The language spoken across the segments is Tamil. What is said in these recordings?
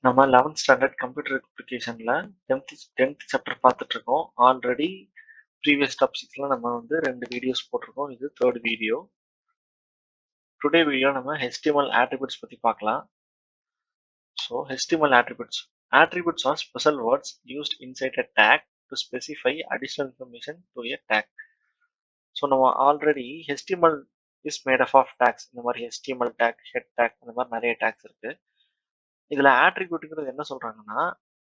நம்ம 11th standard computer அப்ளிகேஷன்ல 10th chapter பார்த்துட்டு இருக்கோம். ஆல்ரெடி ப்ரீவியஸ் டாபிக்ஸ்ல நம்ம வந்து 2 வீடியோஸ் போட்டிருக்கோம். இது தேர்ட் வீடியோ. டுடே வீடியோ நம்ம HTML attributes பத்தி பார்க்கலாம். So HTML attributes. Attributes are special words used inside a tag to specify additional information to a tag. So நம்ம already HTML is made up of tags. இந்த மாதிரி HTML tag, head tag இந்த மாதிரி நிறைய tags இருக்கு. இதுல ஆட்ரிபியூட்ங்கிறது என்ன சொல்றாங்கன்னா,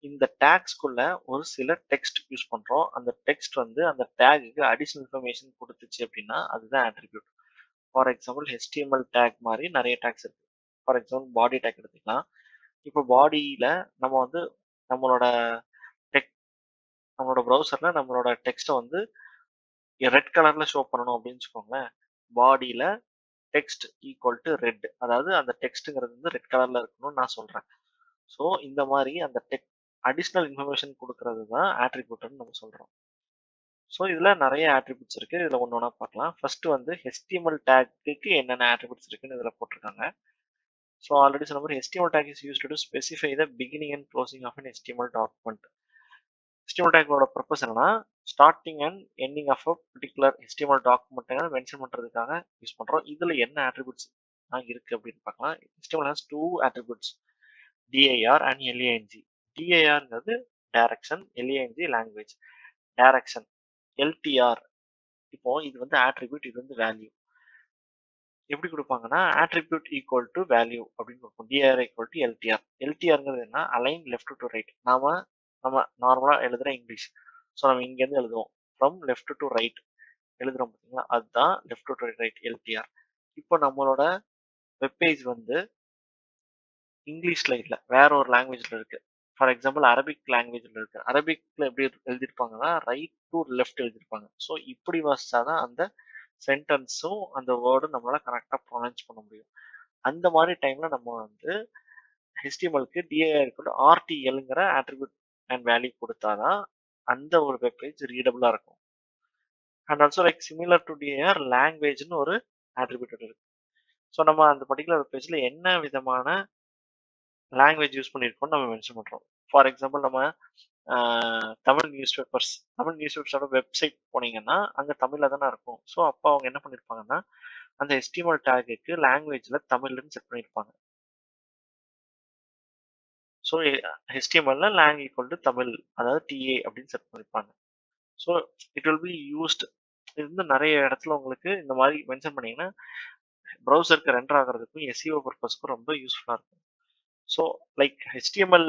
இந்த டேக்ஸ்குள்ள ஒரு சில டெக்ஸ்ட் யூஸ் பண்றோம். அந்த டெக்ஸ்ட் வந்து அந்த டேகுக்கு அடிஷனல் இன்ஃபர்மேஷன் கொடுத்துச்சு அப்படின்னா அதுதான் attribute. For example HTML take மாதிரி நிறைய டேக்ஸ் இருக்கு. ஃபார் எக்ஸாம்பிள் பாடி டேக் எடுத்துக்கலாம். இப்போ பாடியில நம்ம வந்து நம்மளோட டெக் நம்மளோட ப்ரௌசர்ல நம்மளோட டெக்ஸ்ட்டை வந்து ரெட் கலர்ல ஷோ பண்ணணும் அப்படின்னு வச்சுக்கோங்களேன். பாடியில டெக்ஸ்ட் ஈக்குவல் டு ரெட், அதாவது அந்த டெக்ஸ்ட்ங்கிறது வந்து ரெட் கலர்ல இருக்கணும்னு நான் சொல்றேன். ஸோ இந்த மாதிரி அந்த அடிஷ்னல் இன்ஃபர்மேஷன் கொடுக்கறது தான் ஆட்ரிபியூட்னு நம்ம சொல்றோம். ஸோ இதுல நிறைய ஆட்ரிபியூட்ஸ் இருக்கு. இதுல ஒன்று ஒன்றா பார்க்கலாம். ஃபர்ஸ்ட் வந்து HTML டேக்கு என்னென்ன ஆட்ரிபியூட்ஸ் இருக்குன்னு இதுல போட்டிருக்காங்க. ஸோ ஆல்ரெடி சொன்ன மாதிரி HTML tag is used to specify the beginning and closing of an HTML document. HTML tagோட பர்பஸ் என்னன்னா, starting and ending of a particular HTML document mention பண்றதுக்காக யூஸ் பண்றோம். இதுல என்ன ஆட்ரிபியூட்ஸ் இருக்கு அப்படின்னு பார்க்கலாம். HTML has two attributes, dir and lang. dirங்கிறது direction, lang language. Direction LTR, இப்போ இது வந்து ஆட்ரிபியூட், இது வந்து வேல்யூ. எப்படி கொடுப்பாங்கன்னா ஆட்ரிபியூட் ஈக்குவல் டு வேல்யூ அப்படின்னு கொடுப்போம். dir equal to LTR. LTRங்கிறது என்ன, அலைன் லெஃப்ட் டு ரைட். நம்ம நார்மலா எழுதுற இங்கிலீஷ். ஸோ நம்ம இங்கேருந்து எழுதுவோம் ஃப்ரம் லெஃப்ட் டு ரைட் எழுதுறோம் பார்த்தீங்களா, அதுதான் லெஃப்ட் டு ரைட் LTR. இப்போ நம்மளோட வெப்பேஜ் வந்து இங்கிலீஷ்ல இல்லை, வேற ஒரு லாங்குவேஜ்ல இருக்கு. ஃபார் எக்ஸாம்பிள் அரபிக் லாங்குவேஜ்ல இருக்கு. அரபிக்ல எப்படி எழுதியிருப்பாங்கன்னா ரைட் டு லெஃப்ட் எழுதியிருப்பாங்க. ஸோ இப்படி வாசிச்சாதான் அந்த சென்டென்ஸும் அந்த வேர்டும் நம்மளால கரெக்டாக ப்ரொனவுன்ஸ் பண்ண முடியும். அந்த மாதிரி டைம்ல நம்ம வந்து HTMLக்கு dir RTLங்கிற ஆட்ரிபியூட் அண்ட் வேல்யூ கொடுத்தாதான் அந்த ஒரு வெப்பேஜ் ரீடபிளா இருக்கும். And also like similar to dir லாங்குவேஜ்னு ஒரு ஆட்ரிபியூட் இருக்கு. ஸோ நம்ம அந்த பர்டிகுலர் வெப்பேஜ்ல என்ன விதமான லாங்குவேஜ் யூஸ் பண்ணியிருக்கோம்னு நம்ம மென்ஷன் பண்றோம். ஃபார் எக்ஸாம்பிள் நம்ம தமிழ் நியூஸ் பேப்பர்ஸோட வெப்சைட் போனீங்கன்னா அங்க தமிழ்ல தானே இருக்கும். ஸோ அப்போ அவங்க என்ன பண்ணிருப்பாங்கன்னா அந்த HTML டேகுக்கு லாங்குவேஜ்ல தமிழ்னு செட் பண்ணியிருப்பாங்க. ஸோ HTMLல lang ஈக்குவல் டு தமிழ், அதாவது TA அப்படின்னு செட் பண்ணியிருப்பாங்க. So it will be used. இது வந்து நிறைய இடத்துல உங்களுக்கு இந்த மாதிரி மென்ஷன் பண்ணீங்கன்னா ப்ரௌசருக்கு ரெண்டர் ஆகிறதுக்கும் SEO பர்பஸ்க்கும் ரொம்ப யூஸ்ஃபுல்லாக இருக்கும். ஸோ லைக் HTML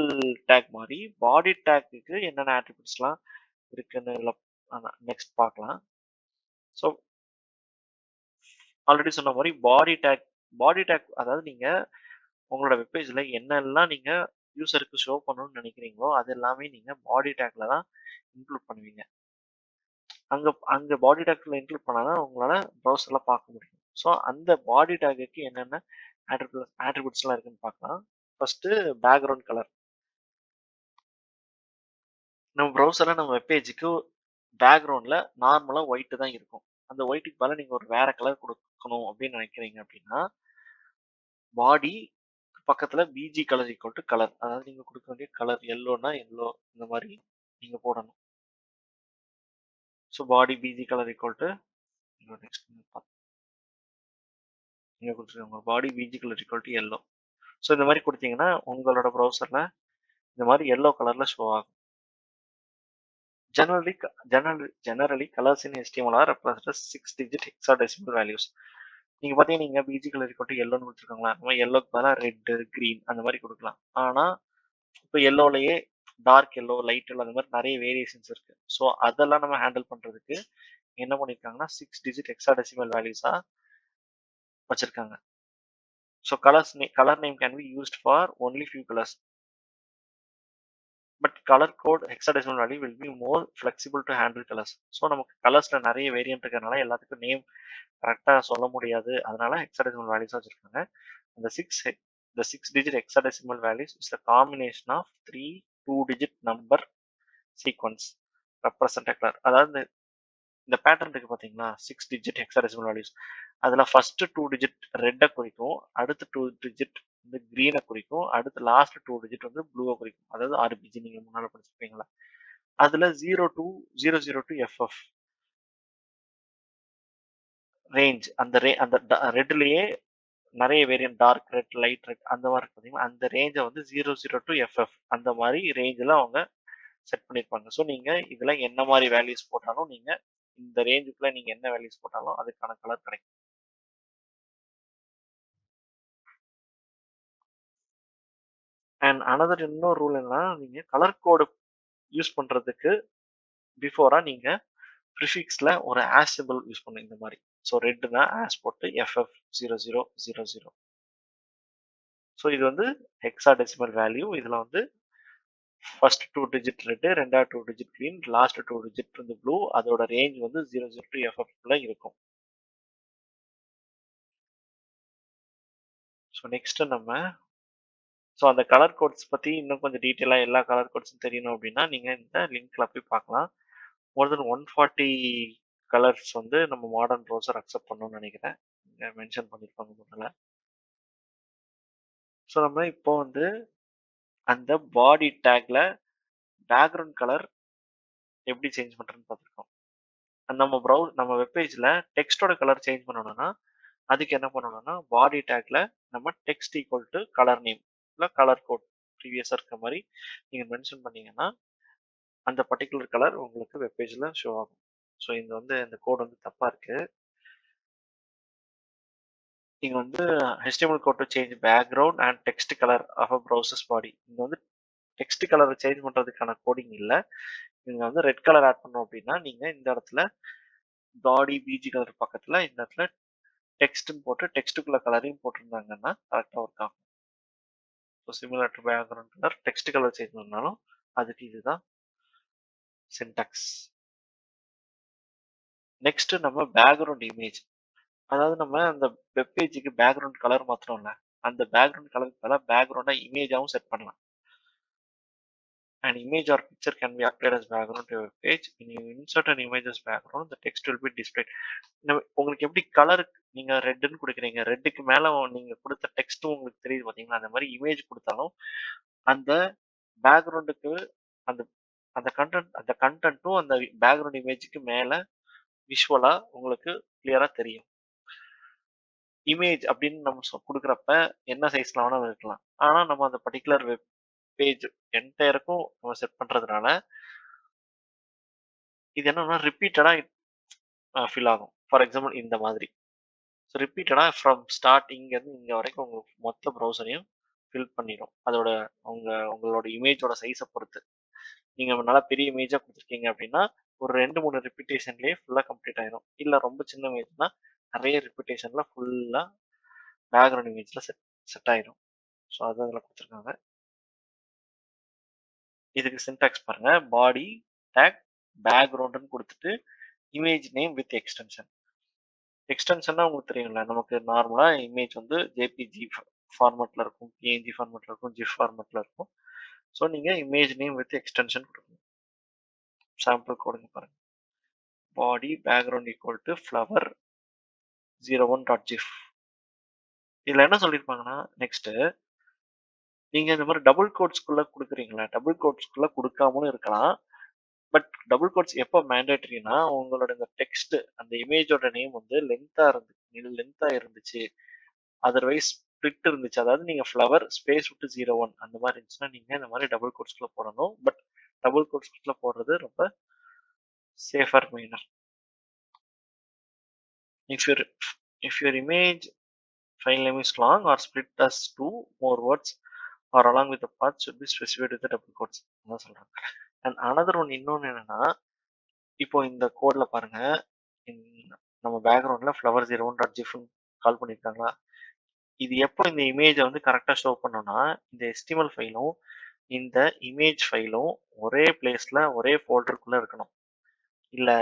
டேக் மாதிரி பாடி டேக்கு என்னென்ன ஆட்ரிபியூட்ஸ்லாம் இருக்குன்னு நெக்ஸ்ட் பார்க்கலாம். ஸோ ஆல்ரெடி சொன்ன மாதிரி பாடி டேக் அதாவது நீங்க உங்களோட வெப்பேஜ்ல என்னெல்லாம் நீங்க யூசருக்கு ஷோ பண்ணணும்னு நினைக்கிறீங்களோ அது எல்லாமே நீங்க பாடி டேக்ல தான் இன்க்ளூட் பண்ணுவீங்க. அங்க பாடி டேக்ல இன்க்ளூட் பண்ணாதான் உங்களால ப்ரௌசர்ல பார்க்க முடியும். ஸோ அந்த பாடி டேக்கு என்னென்ன ஆட்ரிபியூட்ஸ்லாம் இருக்குன்னு பார்க்கலாம். First background colour. நம்ம ப்ரௌசர்ல நம்ம வெப்பேஜுக்கு பேக்ரவுண்ட்ல நார்மலா ஒயிட் தான் இருக்கும். அந்த ஒயிட்டுக்கு பதிலாக நீங்க ஒரு வேற கலர் கொடுக்கணும் அப்படின்னு நினைக்கிறீங்க அப்படின்னா பாடி பக்கத்துல PG colour equal to colour, அதாவது நீங்க கொடுக்க வேண்டிய கலர் எல்லோனா எல்லோ இந்த மாதிரி நீங்க போடணும். So body BG colour equal to next நீங்க கொடுத்துருக்காங்க body BG colour equal to yellow. So இந்த மாதிரி கொடுத்தீங்கன்னா உங்களோட ப்ரௌசர்ல இந்த மாதிரி எல்லோ கலர்ல ஷோ ஆகும். Generally colors in HTML are represented as 6-digit hexadecimal values. நீங்க பாத்தீங்கன்னா நீங்க பிஜி கலர் ஈக்குவல் டு எல்லோன்னு கொடுத்துருக்காங்களா, நம்ம எல்லோக்கு பதிலாக ரெட், கிரீன் அந்த மாதிரி கொடுக்கலாம். ஆனா இப்போ எல்லோலயே டார்க் எல்லோ, லைட் எல்லோ அந்த மாதிரி நிறைய வேரியேஷன்ஸ் இருக்கு. ஸோ அதெல்லாம் நம்ம ஹேண்டில் பண்றதுக்கு என்ன பண்ணிருக்காங்கன்னா 6-digit hexadecimal வேல்யூஸா வச்சிருக்காங்க. So colour name can be used for only few colours. But colour code hexadecimal value will be more flexible to handle colours. So நமக்கு கலர்ஸ்ல நிறைய வேரியன்ட் இருக்கிறதுனால எல்லாத்துக்கும் நேம் கரெக்டாக சொல்ல முடியாது. அதனால ஹெக்ஸாடெசிமல் வேல்யூஸ் வச்சிருக்காங்க. இந்த six digit hexadecimal values is the combination of 3 2-digit number sequence represent colour. அதாவது இந்த பேட்டர்ன் இருக்கு பார்த்தீங்களா, 6 டிஜிட் ஹெக்ஸாடெசிமல் வேல்யூஸ். அதில் ஃபர்ஸ்ட் 2 டிஜிட் ரெட்டை குறிக்கும், அடுத்த 2 டிஜிட் வந்து க்ரீனை குறிக்கும், அடுத்து லாஸ்ட் 2 டிஜிட் வந்து ப்ளூவை குறிக்கும். அதாவது ஆர்பிஜி நீங்கள் முன்னால் படிச்சிருப்பீங்களா. அதில் 0 to FF ரேஞ்ச், அந்த ரெட்லேயே நிறைய variant, dark red, light red அந்த மாதிரி பார்த்தீங்கன்னா அந்த ரேஞ்சை வந்து 0 to FF அந்த மாதிரி ரேஞ்சில் அவங்க செட் பண்ணியிருப்பாங்க. ஸோ நீங்கள் இதில் என்ன மாதிரி வேல்யூஸ் போட்டாலும் நீங்கள் இந்த ரேஞ்சுக்குள்ள நீங்கள் என்ன வேல்யூஸ் போட்டாலும் அதுக்கான கலர் கிடைக்கும். அண்ட் அனதர் இன்னொரு ரூல் என்னன்னா, நீங்கள் கலர் கோடு யூஸ் பண்ணுறதுக்கு பிஃபோராக நீங்கள் ப்ரிஃபிக்ஸில் ஒரு ஆஸ் சிம்பிள் யூஸ் பண்ணுங்க இந்த மாதிரி. ஸோ ரெட்னா ஆஸ் போட்டு FF0000. ஸோ இது வந்து ஹெக்ஸாடெசிமல் வேல்யூ. இதில் வந்து ஃபர்ஸ்ட் 2 டிஜிட் ரெட்டு, ரெண்டாவது 2 டிஜிட் க்ரீன், லாஸ்ட் 2 டிஜிட் வந்து ப்ளூ. அதோட ரேஞ்ச் வந்து 00 to FF இருக்கும். ஸோ நெக்ஸ்ட் நம்ம அந்த கலர் கோட்ஸ் பற்றி இன்னும் கொஞ்சம் டீட்டெயிலாக எல்லா கலர் கோட்ஸும் தெரியணும் அப்படின்னா நீங்கள் இந்த லிங்க்ல போய் பார்க்கலாம். மோர் தென் 140 கலர்ஸ் வந்து நம்ம மாடர்ன் ப்ரௌசர் அக்செப்ட் பண்ணணும்னு நினைக்கிறேன். இங்கே மென்ஷன் பண்ணியிருப்பாங்க முதல்ல. ஸோ நம்ம இப்போ வந்து அந்த பாடி டேக்ல பேக்ரவுண்ட் கலர் எப்படி சேஞ்ச் பண்ணுறதுன்னு பார்த்துருக்கோம். நம்ம வெப்பேஜில் டெக்ஸ்டோட கலர் சேஞ்ச் பண்ணணும்னா அதுக்கு என்ன பண்ணணும்னா பாடி டேக்ல நம்ம text equal to colour name இல்லை கலர் கோட் ப்ரீவியஸாக இருக்க மாதிரி நீங்கள் மென்ஷன் பண்ணீங்கன்னா அந்த பர்டிகுலர் கலர் உங்களுக்கு வெப்பேஜில் ஷோ ஆகும். ஸோ இது வந்து இந்த கோட் வந்து தப்பாக இருக்குது. நீங்கள் வந்து HTML code to change background and text colour of a browsers body. இங்கே வந்து டெக்ஸ்ட் கலரை சேஞ்ச் பண்ணுறதுக்கான கோடிங் இல்லை. நீங்கள் வந்து ரெட் கலர் ஆட் பண்ணோம் அப்படின்னா நீங்கள் இந்த இடத்துல பாடி பிஜி கலர் பக்கத்தில் இந்த இடத்துல டெக்ஸ்ட்னு போட்டு டெக்ஸ்ட்டுக்குள்ள கலரையும் போட்டிருந்தாங்கன்னா கரெக்டாக ஒர்க் ஆகும். So similar to background colour text colour change பண்ணாலும் அதுக்கு இதுதான் சின்டாக்ஸ். நெக்ஸ்ட் நம்ம பேக்ரவுண்ட் இமேஜ், அதாவது நம்ம அந்த வெப்பேஜுக்கு பேக்ரவுண்ட் கலர் மாத்திரம் இல்லை, அந்த பேக்ரவுண்ட் கலருக்கு பதிலாக பேக்ரவுண்டாக இமேஜாகவும் செட் பண்ணலாம். An image or picture can be applied as background to your page. When you insert an image as background, the text will be displayed. உங்களுக்கு எப்படி கலர் நீங்க ரெட்னு கொடுக்குறீங்க, ரெட்டுக்கு மேல நீங்க கொடுத்த டெக்ஸ்ட்டும் உங்களுக்கு தெரியுது பாத்தீங்களா, அந்த மாதிரி இமேஜ் கொடுத்தாலும் அந்த பேக்ரவுண்டுக்கு அந்த அந்த கண்டென்ட்டும் அந்த பேக்ரவுண்ட் இமேஜுக்கு மேல விஷுவலா உங்களுக்கு கிளியரா தெரியும். இமேஜ் அப்படின்னு நம்ம கொடுக்குறப்ப என்ன சைஸ்ல வேணாலும் இருக்கலாம். ஆனா நம்ம அந்த பர்டிகுலர் வெப் பேஜ் என்டையருக்கும் நம்ம செட் பண்றதுனால இது என்னன்னா ரிப்பீட்டடா ஃபில் ஆகும். ஃபார் எக்ஸாம்பிள் இந்த மாதிரி. ஸோ ரிப்பீட்டடா ஃப்ரம் ஸ்டார்ட் இங்கேருந்து இங்கே வரைக்கும் உங்களுக்கு மொத்த ப்ரௌசரையும் ஃபில் பண்ணிடும். அதோட உங்களோட இமேஜோட சைஸை பொறுத்து. நீங்கள் நல்லா பெரிய இமேஜாக கொடுத்துருக்கீங்க அப்படின்னா ஒரு 2-3 ரிப்பீட்டேஷன்லேயே ஃபுல்லாக கம்ப்ளீட் ஆயிடும். இல்லை ரொம்ப சின்ன இமேஜ்னா நிறைய ரிப்பீட்டேஷனில் ஃபுல்லாக பேக்ரவுண்ட் இமேஜில் செட் ஆயிடும். ஸோ அது அதில் கொடுத்துருக்காங்க. இதுக்கு சின்டாக்ஸ் பாருங்க, பாடி டேக் பேக்ரவுண்டுன்னு கொடுத்துட்டு இமேஜ் நேம் வித் எக்ஸ்டென்ஷன். எக்ஸ்டென்ஷன்னா உங்களுக்கு தெரியுங்களா, நமக்கு நார்மலாக இமேஜ் வந்து ஜேபிஜி ஃபார்மேட்டில் இருக்கும், பிஎன்ஜி ஃபார்மேட்டில் இருக்கும், ஜிஃப் ஃபார்மேட்டில் இருக்கும். ஸோ நீங்கள் இமேஜ் நேம் வித் எக்ஸ்டென்ஷன் கொடுக்கணும். சாம்பிள் கோடுங்க பாருங்க, body background equal to flower 01.gif. இதில் என்ன சொல்லியிருப்பாங்கன்னா நெக்ஸ்ட்டு நீங்கள் இந்த மாதிரி டபுள் கோட்ஸ்குள்ளே கொடுக்குறீங்களா, டபுள் கோட்ஸ்குள்ளே கொடுக்காமலும் இருக்கலாம். பட் டபுள் கோட்ஸ் எப்போ மேண்டேட்டரினா உங்களோட இந்த டெக்ஸ்ட் அந்த இமேஜோட நேம் வந்து லென்த்தாக இருந்துச்சு, அதர்வைஸ் ஸ்பிளிட் இருந்துச்சு, அதாவது நீங்கள் ஃப்ளவர் ஸ்பேஸ் விட்டு 01 அந்த மாதிரி இருந்துச்சுன்னா நீங்கள் இந்த மாதிரி டபுள் கோட்ஸ்குள்ளே போடணும். பட் டபுள் கோட்ஸ்குள்ளே போடுறது ரொம்ப safer மெயினர். If your image file name is long or split as 2 more words or along with the path should be specified with the double quotes அதான் சொல்றாங்க. அண்ட் அனதர் ஒன் இன்னொன்று என்னன்னா, இப்போ இந்த கோட்ல பாருங்க, நம்ம பேக்ரவுண்ட்ல ஃப்ளவர் 01.gif கால் பண்ணியிருக்காங்களா, இது எப்போ இந்த இமேஜை வந்து கரெக்டாக ஷோ பண்ணோம்னா இந்த HTML ஃபைலும் இந்த இமேஜ் ஃபைலும் ஒரே பிளேஸ்ல ஒரே ஃபோல்டருக்குள்ள இருக்கணும். இல்லை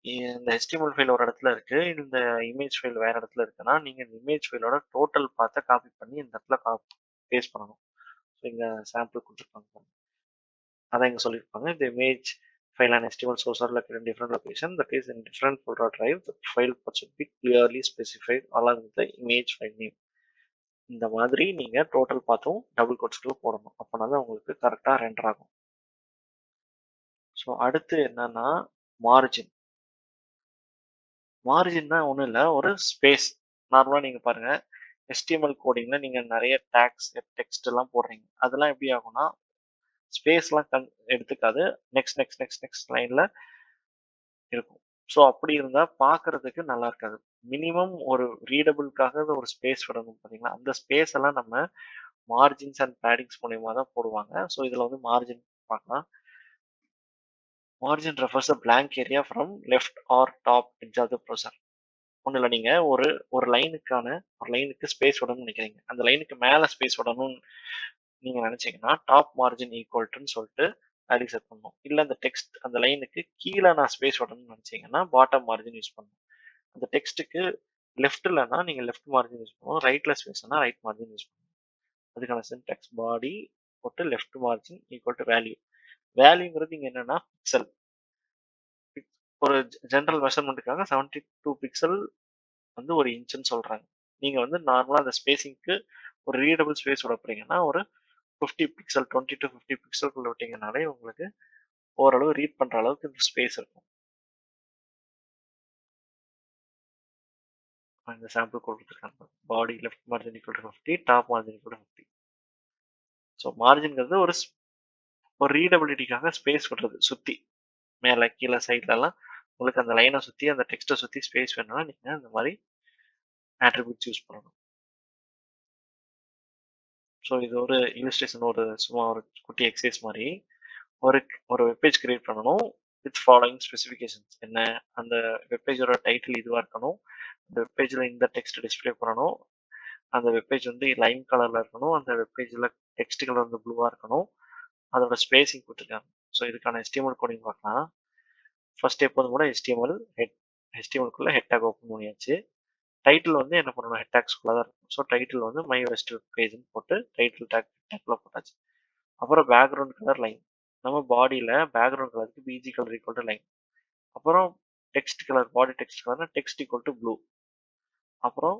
இந்த HTML ஃபைல் ஒரு இடத்துல இருக்கு, இந்த இமேஜ் ஃபைல் வேற இடத்துல இருக்குன்னா நீங்க இந்த இமேஜ் ஃபைலோட டோட்டல் பார்த்து காப்பி பண்ணி இந்த இடத்துல பேஸ்ட் பண்ணணும். ஸோ இங்க சாம்பிள் கொடுத்துருப்பாங்க, அதான் இங்க சொல்லியிருப்பாங்க. இந்த image file and HTML source are located in different location, that is in different folder drive. The file path should be clearly specified along with the image file name. இந்த மாதிரி நீங்க டோட்டல் பார்த்தும் டபுள் கோட்ஸ்க்குள்ள போடணும். அப்போனா தான் உங்களுக்கு கரெக்டாக ரெண்டர் ஆகும். ஸோ அடுத்து என்னன்னா மார்ஜின். மார்ஜின்னா ஒன்றும் இல்லை, ஒரு ஸ்பேஸ். நார்மலாக நீங்கள் பாருங்கள், HTML கோடிங்கில் நீங்கள் நிறைய டேக்ஸ் டெக்ஸ்ட் எல்லாம் போடுறீங்க. அதெல்லாம் எப்படி ஆகும்னா ஸ்பேஸ்லாம் எடுத்துக்காது, நெக்ஸ்ட் நெக்ஸ்ட் நெக்ஸ்ட் நெக்ஸ்ட் லைனில் இருக்கும். ஸோ அப்படி இருந்தால் பார்க்கறதுக்கு நல்லா இருக்காது. மினிமம் ஒரு ரீடபிளுக்காக ஒரு ஸ்பேஸ் விடணும் பார்த்தீங்களா, அந்த ஸ்பேஸ் எல்லாம் நம்ம மார்ஜின்ஸ் அண்ட் பேடிங்ஸ் மூலியமாக தான் போடுவாங்க. ஸோ இதில் வந்து மார்ஜின் பார்க்கலாம். Margin refers a blank area from left or top edge of the browser. ஒன்றும் இல்லை, நீங்கள் ஒரு லைனுக்கு ஸ்பேஸ் விடணும்னு நினைக்கிறீங்க. அந்த லைனுக்கு மேலே ஸ்பேஸ் விடணும்னு நீங்கள் நினச்சிங்கன்னா டாப் மார்ஜின் ஈக்குவல்ட்டுன்னு சொல்லிட்டு வேல்யூ செட் பண்ணணும். இல்லை அந்த டெக்ஸ்ட் அந்த லைனுக்கு கீழே நான் ஸ்பேஸ் விடணும்னு நினச்சிங்கன்னா பாட்டம் மார்ஜின் யூஸ் பண்ணணும். அந்த டெக்ஸ்ட்டுக்கு லெஃப்ட்லன்னா நீங்கள் லெஃப்ட் மார்ஜின் யூஸ் பண்ணணும், ரைட்டில் ஸ்பேஸ்னா ரைட் மார்ஜின் யூஸ் பண்ணணும். அதுக்கான சின்டெக்ஸ் பாடி போட்டு left margin equal to value. வேல்யூங்கிறது இங்கே என்னன்னா பிக்சல். ஒரு ஜென்ரல் மெஷர்மெண்ட்டுக்காக 72 பிக்சல் வந்து ஒரு இன்ச்சுன்னு சொல்கிறாங்க. நீங்கள் வந்து நார்மலாக அந்த ஸ்பேஸிங்க்கு ஒரு ரீடபிள் ஸ்பேஸ் விட போறீங்கன்னா ஒரு 50 பிக்சல் 20 to 50 பிக்சல்குள்ள விட்டீங்கனாலே உங்களுக்கு ஓரளவு ரீட் பண்ணுற அளவுக்கு இந்த ஸ்பேஸ் இருக்கும். இந்த சாம்பிள் கொடுத்துருக்காங்க. Body left margin equal to 50, top margin equal to 50. So மார்ஜின்ங்கிறது ஒரு ரீடபிலிட்டிக்காக ஸ்பேஸ் விடுறது. சுற்றி மேலே கீழே சைட்லலாம் உங்களுக்கு அந்த லைனை சுற்றி அந்த டெக்ஸ்ட்டை சுற்றி ஸ்பேஸ் வேணும்னா நீங்கள் இந்த மாதிரி ஆட்ரிபியூட்ஸ் யூஸ் பண்ணணும். ஸோ இது ஒரு இல்லுஸ்ட்ரேஷன், சும்மா ஒரு குட்டி எக்ஸசைஸ் மாதிரி. ஒரு வெப்பேஜ் கிரியேட் பண்ணணும் வித் ஃபாலோயிங் ஸ்பெசிஃபிகேஷன்ஸ். என்ன, அந்த வெப்பேஜோட டைட்டில் இதுவாக இருக்கணும், அந்த வெப்பேஜில் இந்த டெக்ஸ்ட் டிஸ்பிளே பண்ணணும், அந்த வெப்பேஜ் வந்து லைன் கலரில் இருக்கணும், அந்த வெப்பேஜில் டெக்ஸ்ட் கலர் வந்து ப்ளூவாக இருக்கணும், அதோட ஸ்பேசிங் கொடுத்துருக்காங்க. ஸோ இதுக்கான HTML கோடிங் பார்க்கலாம். ஃபர்ஸ்ட் எப்போதும் கூட HTML-குள்ள ஹெட் டேக் ஓப்பன் பண்ணியாச்சு. டைட்டில் வந்து என்ன பண்ணணும், ஹெட் டேக்ஸ்குள்ளே தான் இருக்கும். ஸோ டைட்டில் வந்து மை வெஸ்ட் பேஜ்னு போட்டு டைட்டில் டேக்கில் போட்டாச்சு. அப்புறம் பேக்ரவுண்ட் கலர் லைன். நம்ம பாடியில் பேக்ரவுண்ட் கலருக்கு BG colour equal to line. அப்புறம் டெக்ஸ்ட் கலர், பாடி டெக்ஸ்ட் கலர்னா டெக்ஸ்ட் ஈக்குவல் டு ப்ளூ. அப்புறம்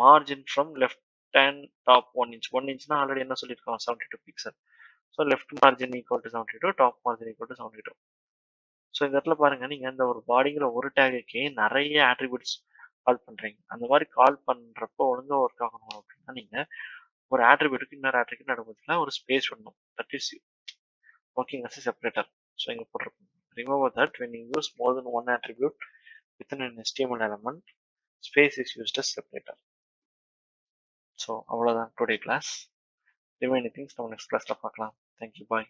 margin from left and top 1 inch. 1 inchனா ஆல்ரெடி என்ன சொல்லியிருக்கோம், 72 pixel. So left margin equal to 72, top margin equal to 72. So இந்த இடத்துல பாருங்க, நீங்கள் இந்த ஒரு பாடிங்கிற ஒரு டேகுக்கே நிறைய ஆட்ரிபியூட்ஸ் கால் பண்ணுறீங்க. அந்த மாதிரி கால் பண்ணுறப்போ ஒழுங்காக ஒர்க் ஆகணும் அப்படின்னா நீங்கள் ஒரு ஆட்ரிபியூட்டுக்கு இன்னொரு ஆட்ரிபியூட் நடுவுல ஒரு ஸ்பேஸ் விடணும். That is working as a separator. So இங்க போட்டிருக்கோம். Remember that when you use more than one attribute within an HTML element, space is used as separator. So அவ்வளவுதான் today class. Remaining things நம்ம next classல பார்க்கலாம். Thank you, bye.